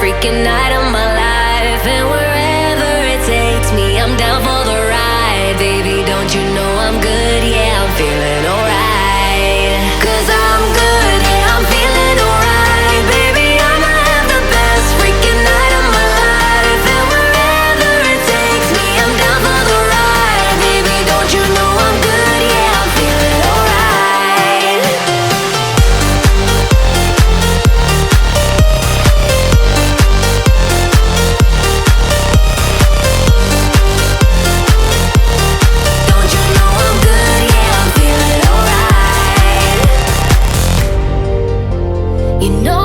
freaking night of my life. And wherever it takes me, I'm down for the ride. Baby, don't you know I'm good? Yeah, I'm feeling alright. 'Cause I'm good, yeah, I'm feeling alright. Baby, I'ma have the best freaking night of my life. And wherever it takes me, I'm down for the ride. Baby, don't you know I'm good? Yeah, I'm feeling alright. Don't you know I'm good? Yeah, I'm feeling alright. You know